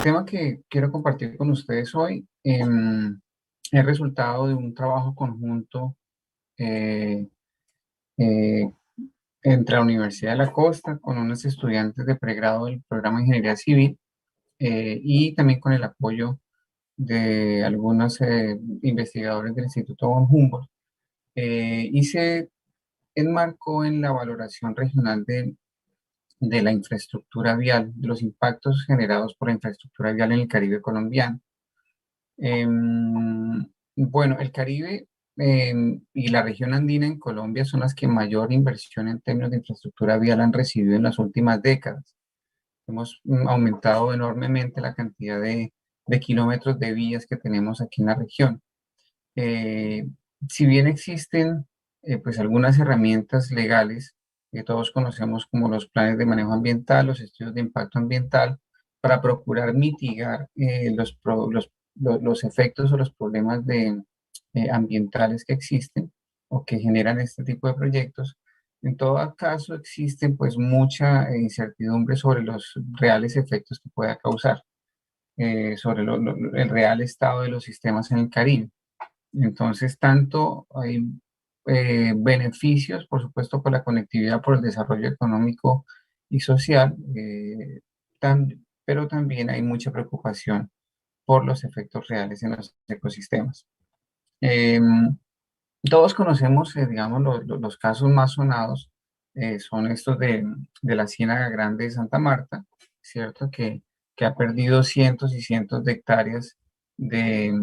tema que quiero compartir con ustedes hoy es resultado de un trabajo conjunto eh, eh, entre la Universidad de la Costa con unos estudiantes de pregrado del programa de Ingeniería Civil y también con el apoyo de algunos investigadores del Instituto von Humboldt. Y se enmarcó en la valoración regional de la infraestructura vial, de los impactos generados por la infraestructura vial en el Caribe colombiano. Bueno, el Caribe y la región andina en Colombia son las que mayor inversión en términos de infraestructura vial han recibido en las últimas décadas. Hemos aumentado enormemente la cantidad de kilómetros de vías que tenemos aquí en la región. Eh, si bien existen pues algunas herramientas legales que todos conocemos como los planes de manejo ambiental, los estudios de impacto ambiental, para procurar mitigar los efectos o los problemas ambientales que existen o que generan este tipo de proyectos. En todo caso, existen pues mucha incertidumbre sobre los reales efectos que pueda causar, sobre el real estado de los sistemas en el Caribe. Entonces, tanto hay beneficios, por supuesto, por la conectividad, por el desarrollo económico y social, pero también hay mucha preocupación por los efectos reales en los ecosistemas. Em, Todos conocemos, digamos, los casos más sonados son estos de la Ciénaga Grande de Santa Marta, ¿cierto? Que ha perdido cientos y cientos de hectáreas de,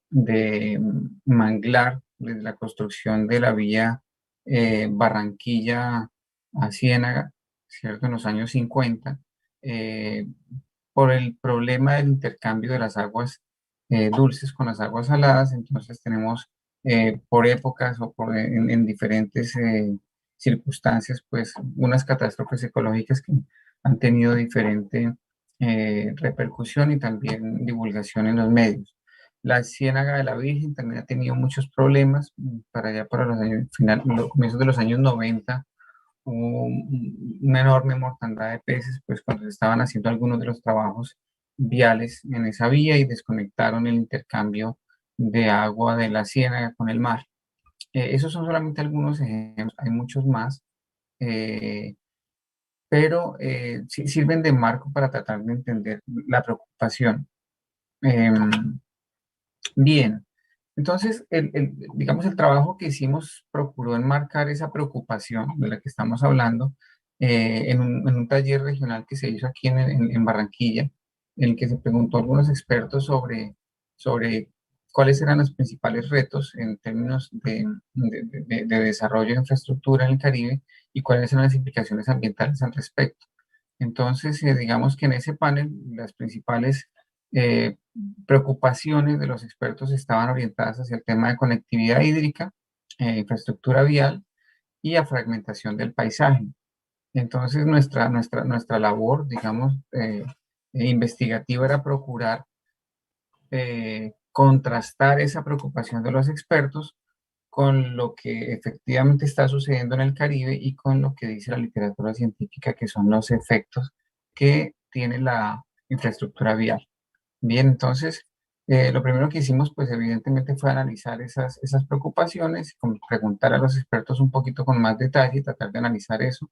de manglar desde la construcción de la vía Barranquilla a Ciénaga, ¿cierto? En los años 50, eh, por el problema del intercambio de las aguas dulces con las aguas saladas. Entonces tenemos por épocas o en diferentes circunstancias, pues unas catástrofes ecológicas que han tenido diferente repercusión y también divulgación en los medios. La Ciénaga de la Virgen también ha tenido muchos problemas para allá, para los años, los comienzos de los años 90. Hubo una enorme mortandad de peces, pues cuando se estaban haciendo algunos de los trabajos viales en esa vía y desconectaron el intercambio de agua de la ciénaga con el mar. Esos son solamente algunos ejemplos, hay muchos más, eh, pero sí sirven de marco para tratar de entender la preocupación. Em, Bien, entonces, digamos, el trabajo que hicimos procuró enmarcar esa preocupación de la que estamos hablando en un taller regional que se hizo aquí en Barranquilla, en el que se preguntó a algunos expertos sobre cuáles eran los principales retos en términos de desarrollo de infraestructura en el Caribe y cuáles eran las implicaciones ambientales al respecto. Entonces, digamos que en ese panel las principales eh, preocupaciones de los expertos estaban orientadas hacia el tema de conectividad hídrica, infraestructura vial y a fragmentación del paisaje. Entonces, nuestra labor, digamos, investigativa era procurar contrastar esa preocupación de los expertos con lo que efectivamente está sucediendo en el Caribe y con lo que dice la literatura científica, que son los efectos que tiene la infraestructura vial. Bien, entonces, lo primero que hicimos, pues evidentemente fue analizar esas preocupaciones, preguntar a los expertos un poquito con más detalle y tratar de analizar eso,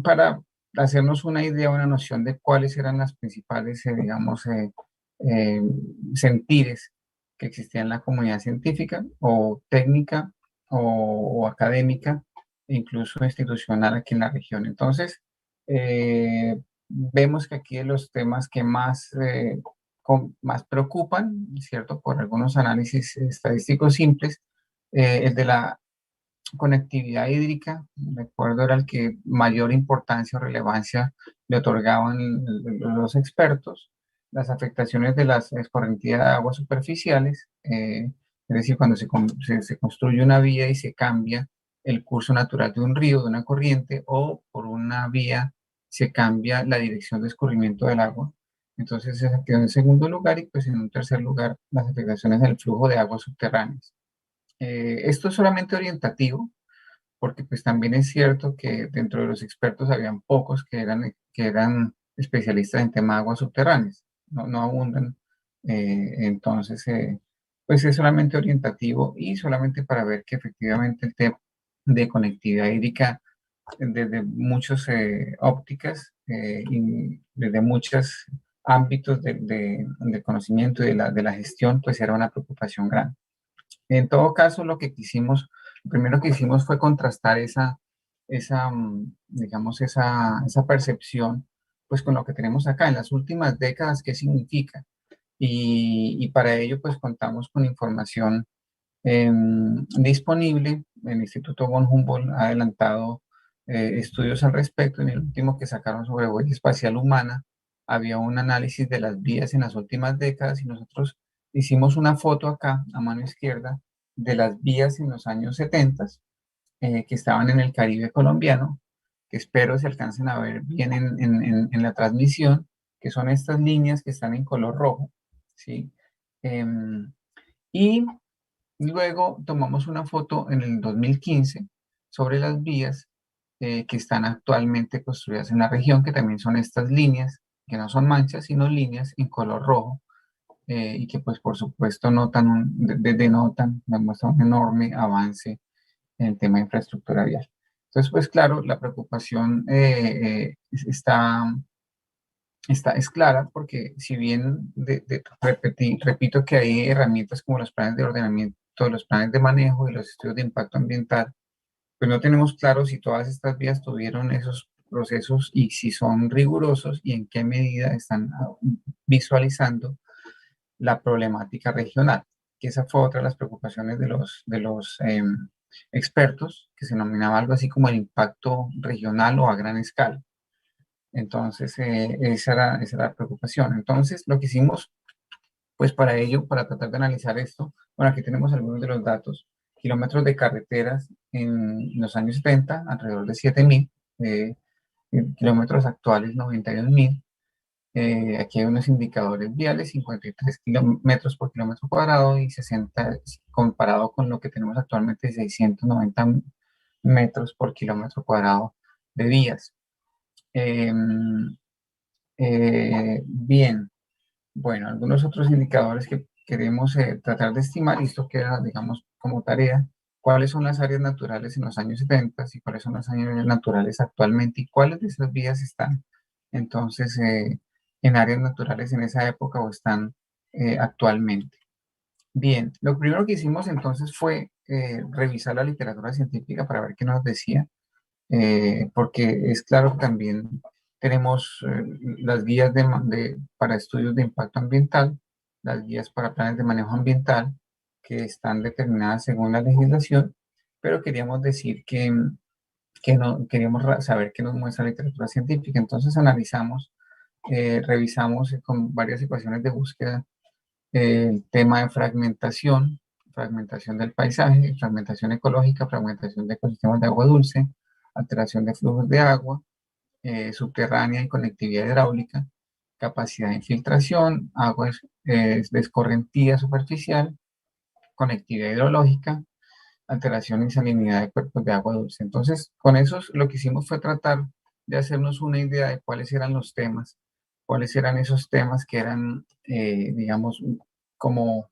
para hacernos una idea, una noción de cuáles eran las principales, digamos, eh, sentires que existían en la comunidad científica o técnica o académica, e incluso institucional aquí en la región. Entonces, vemos que aquí los temas que más preocupan, ¿cierto? Por algunos análisis estadísticos simples, el de la conectividad hídrica, de acuerdo, era el que mayor importancia o relevancia le otorgaban los expertos. Las afectaciones de las escorrentía de aguas superficiales, es decir, cuando se construye una vía y se cambia el curso natural de un río, de una corriente, o por una vía se cambia la dirección de escurrimiento del agua. Entonces se quedó en segundo lugar y pues en un tercer lugar las afectaciones del flujo de aguas subterráneas. Esto es solamente orientativo, porque pues también es cierto que dentro de los expertos habían pocos que eran especialistas en tema de aguas subterráneas, no abundan. Entonces, pues es solamente orientativo y solamente para ver que efectivamente el tema de conectividad hídrica desde muchas ópticas y desde muchos ámbitos de conocimiento y de la gestión, pues era una preocupación grande. En todo caso, lo primero que hicimos fue contrastar digamos, esa percepción, pues con lo que tenemos acá en las últimas décadas, qué significa. Y para ello, pues contamos con información disponible. El Instituto von Humboldt ha adelantado estudios al respecto. En el último que sacaron sobre huella espacial humana, había un análisis de las vías en las últimas décadas y nosotros hicimos una foto acá, a mano izquierda, de las vías en los años 70 que estaban en el Caribe colombiano, que espero se alcancen a ver bien en la transmisión, que son estas líneas que están en color rojo, ¿sí? Em, y luego tomamos una foto en el 2015 sobre las vías que están actualmente construidas en la región, que también son estas líneas, que no son manchas, sino líneas en color rojo, y que pues por supuesto demuestran un enorme avance en el tema de infraestructura vial. Entonces, pues claro, la preocupación es clara porque si bien repito que hay herramientas como los planes de ordenamiento, los planes de manejo y los estudios de impacto ambiental, pues no tenemos claro si todas estas vías tuvieron esos procesos y si son rigurosos y en qué medida están visualizando la problemática regional, que esa fue otra de las preocupaciones de los expertos, que se denominaba algo así como el impacto regional o a gran escala. Entonces, esa era la preocupación. Entonces, lo que hicimos, pues para ello, para tratar de analizar esto, bueno, aquí tenemos algunos de los datos. Kilómetros de carreteras en los años 70, alrededor de 7.000, kilómetros actuales 92.000. Aquí hay unos indicadores viales, 53 kilómetros por kilómetro cuadrado y 60, comparado con lo que tenemos actualmente, 690 metros por kilómetro cuadrado de vías. Bien, bueno, algunos otros indicadores que queremos tratar de estimar, y esto queda, digamos, como tarea, cuáles son las áreas naturales en los años 70 y cuáles son las áreas naturales actualmente y cuáles de esas vías están entonces en áreas naturales en esa época o están actualmente. Bien, lo primero que hicimos entonces fue revisar la literatura científica para ver qué nos decía, porque es claro que también tenemos las guías para estudios de impacto ambiental, las guías para planes de manejo ambiental, que están determinadas según la legislación, pero queríamos decir que no, queríamos saber qué nos muestra la literatura científica. Entonces analizamos, revisamos con varias ecuaciones de búsqueda el tema de fragmentación, fragmentación del paisaje, fragmentación ecológica, fragmentación de ecosistemas de agua dulce, alteración de flujos de agua subterránea y conectividad hidráulica, capacidad de infiltración, aguas de escorrentía superficial, conectividad hidrológica, alteración y salinidad de cuerpos de agua dulce. Entonces, con eso lo que hicimos fue tratar de hacernos una idea de cuáles eran los temas, cuáles eran esos temas que eran, digamos, como,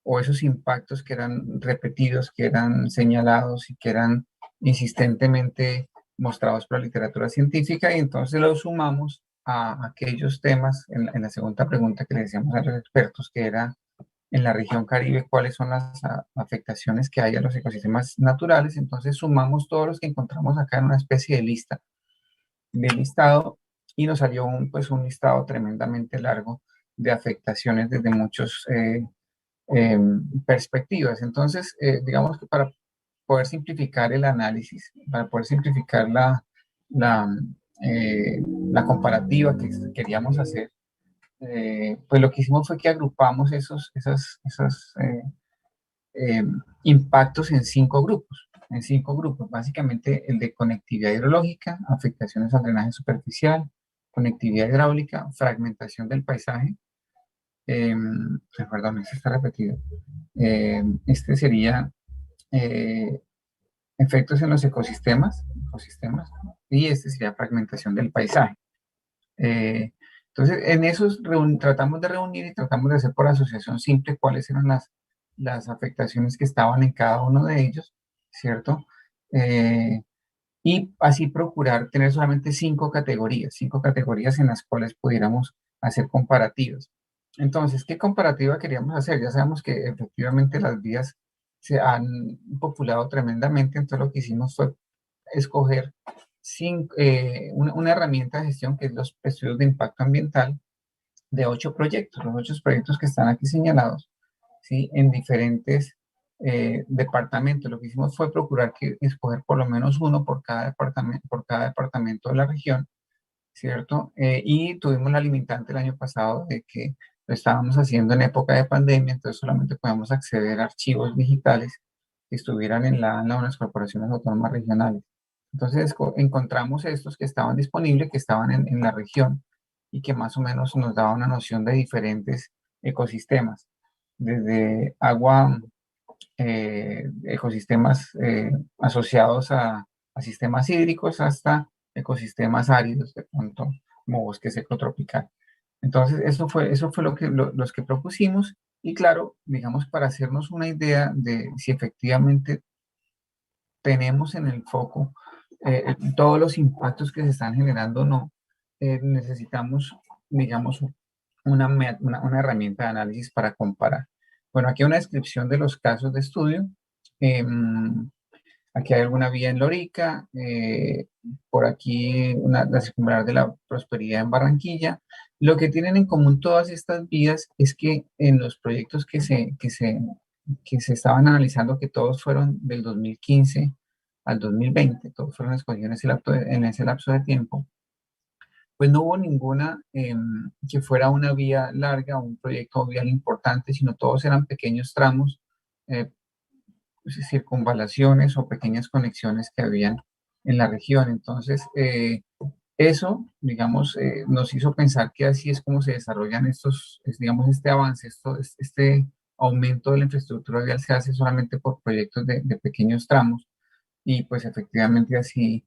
o esos impactos que eran repetidos, que eran señalados y que eran insistentemente mostrados por la literatura científica, y entonces los sumamos a aquellos temas en la segunda pregunta que le decíamos a los expertos, que era en la región Caribe, cuáles son las afectaciones que hay a los ecosistemas naturales. Entonces sumamos todos los que encontramos acá en una especie de listado, y nos salió un listado tremendamente largo de afectaciones desde muchas perspectivas. Entonces, digamos que para poder simplificar el análisis, para poder simplificar la, la comparativa que queríamos hacer, pues lo que hicimos fue que agrupamos esos eh, impactos en cinco grupos, básicamente el de conectividad hidrológica, afectaciones al drenaje superficial, conectividad hidráulica, fragmentación del paisaje, eh, perdón, este está repetido, este sería eh, efectos en los ecosistemas, y este sería fragmentación del paisaje. Entonces, en esos tratamos de reunir y tratamos de hacer por asociación simple cuáles eran las afectaciones que estaban en cada uno de ellos, ¿cierto? Eh, y así procurar tener solamente cinco categorías en las cuales pudiéramos hacer comparativas. Entonces, ¿qué comparativa queríamos hacer? Ya sabemos que efectivamente las vías se han populado tremendamente, entonces lo que hicimos fue escoger una herramienta de gestión que es los estudios de impacto ambiental de 8 proyectos, los 8 proyectos que están aquí señalados, ¿sí? En diferentes departamentos. Lo que hicimos fue procurar escoger por lo menos uno por cada departamento de la región, ¿cierto? Y tuvimos la limitante el año pasado de que lo estábamos haciendo en época de pandemia, entonces solamente podíamos acceder a archivos digitales que estuvieran en las corporaciones autónomas regionales. Entonces encontramos estos que estaban disponibles, que estaban en la región y que más o menos nos daba una noción de diferentes ecosistemas, desde agua, ecosistemas asociados a sistemas hídricos hasta ecosistemas áridos, de pronto, como bosque seco tropical. Entonces, eso fue los que propusimos y claro, digamos, para hacernos una idea de si efectivamente tenemos en el foco todos los impactos que se están generando o no, necesitamos, digamos, una herramienta de análisis para comparar. Bueno, aquí hay una descripción de los casos de estudio. Em, Aquí hay alguna vía en Lorica, por aquí la circunvalar de la Prosperidad en Barranquilla. Lo que tienen en común todas estas vías es que en los proyectos que se estaban analizando, que todos fueron del 2015 al 2020, todos fueron escogidos en ese lapso de tiempo, pues no hubo ninguna que fuera una vía larga o un proyecto vial importante, sino todos eran pequeños tramos, eh, circunvalaciones o pequeñas conexiones que habían en la región. Entonces, eso, digamos, nos hizo pensar que así es como se desarrollan digamos, este avance, este aumento de la infraestructura vial se hace solamente por proyectos de pequeños tramos y pues efectivamente así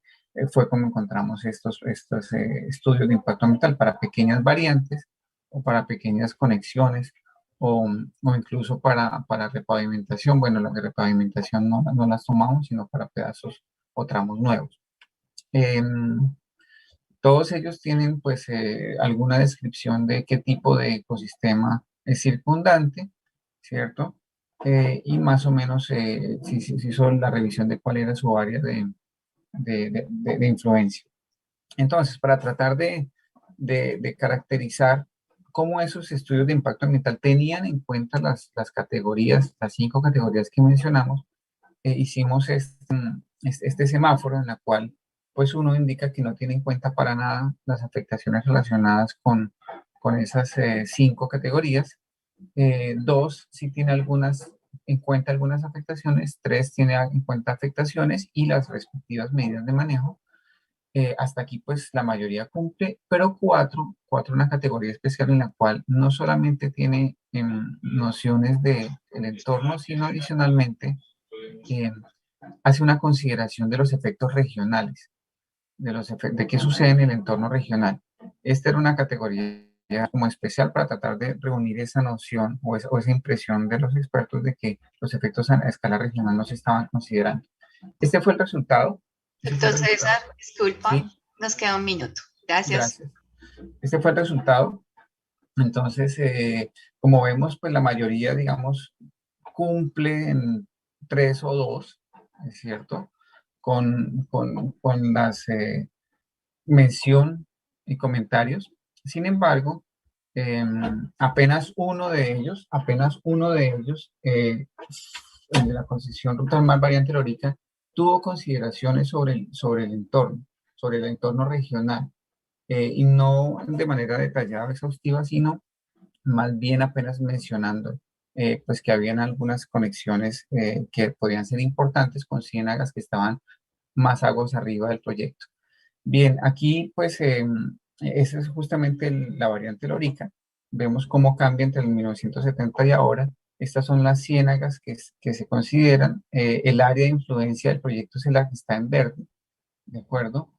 fue como encontramos estos estudios de impacto ambiental para pequeñas variantes o para pequeñas conexiones o incluso para repavimentación. Bueno, las de repavimentación no las tomamos, sino para pedazos o tramos nuevos. Em, Todos ellos tienen pues alguna descripción de qué tipo de ecosistema es circundante, ¿cierto? Y más o menos si hizo la revisión de cuál era su área de influencia. Entonces, para tratar de caracterizar cómo esos estudios de impacto ambiental tenían en cuenta las categorías, las 5 categorías que mencionamos, hicimos este semáforo en la cual pues uno indica que no tiene en cuenta para nada las afectaciones relacionadas con esas 5 categorías. Dos, sí tiene en cuenta algunas afectaciones. Tres, tiene en cuenta afectaciones y las respectivas medidas de manejo. Hasta aquí, pues la mayoría cumple, pero cuatro una categoría especial en la cual no solamente tiene nociones del entorno, sino adicionalmente eh, hace una consideración de los efectos regionales, de qué sucede en el entorno regional. Esta era una categoría como especial para tratar de reunir esa noción o esa impresión de los expertos de que los efectos a escala regional no se estaban considerando. Este fue el resultado. Ese fue el Entonces, resultado. César, disculpa, Sí, nos queda un minuto. Gracias. gracias. Este fue el resultado. Entonces, como vemos, pues la mayoría, digamos, cumple en 3 o 2, ¿es cierto? Con las mención y comentarios. Sin embargo, apenas uno de ellos, el de la concesión Ruta del Mar Variante Lorica, tuvo consideraciones sobre el entorno regional, y no de manera detallada o exhaustiva, sino más bien apenas mencionando pues que habían algunas conexiones que podían ser importantes con ciénagas que estaban más aguas arriba del proyecto. Bien, aquí pues esa es justamente la variante Lorica. Vemos cómo cambia entre el 1970 y ahora. Estas son las ciénagas que se consideran. El área de influencia del proyecto es la que está en verde, ¿de acuerdo?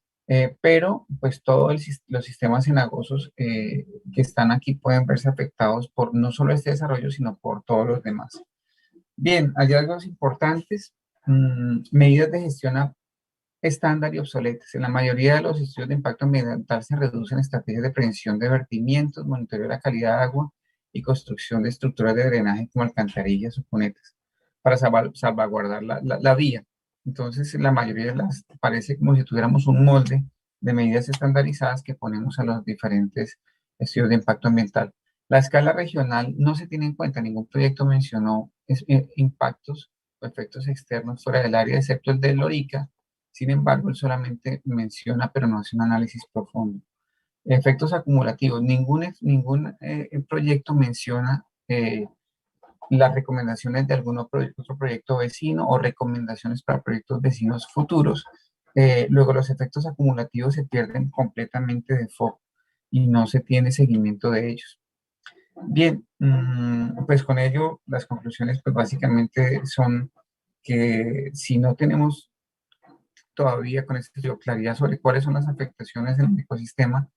Pero pues todos los sistemas cenagosos que están aquí pueden verse afectados por no solo este desarrollo, sino por todos los demás. Bien, hallazgos importantes, medidas de gestión estándar y obsoletas. En la mayoría de los estudios de impacto ambiental se reducen estrategias de prevención de vertimientos, monitoreo de la calidad de agua y construcción de estructuras de drenaje como alcantarillas o cunetas para salvaguardar la vía. Entonces, la mayoría de las parece como si tuviéramos un molde de medidas estandarizadas que ponemos a los diferentes estudios de impacto ambiental. La escala regional no se tiene en cuenta, ningún proyecto mencionó impactos o efectos externos fuera del área, excepto el de Lorica. Sin embargo, él solamente menciona, pero no hace un análisis profundo. Efectos acumulativos. Ningún proyecto menciona las recomendaciones de algún otro proyecto vecino o recomendaciones para proyectos vecinos futuros. Luego, los efectos acumulativos se pierden completamente de foco y no se tiene seguimiento de ellos. Bien, pues con ello las conclusiones pues básicamente son que si no tenemos todavía con este estudio claridad sobre cuáles son las afectaciones en el ecosistema,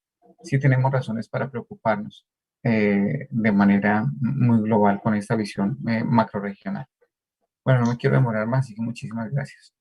sí tenemos razones para preocuparnos de manera muy global con esta visión macroregional. Bueno, no me quiero demorar más, así que muchísimas gracias.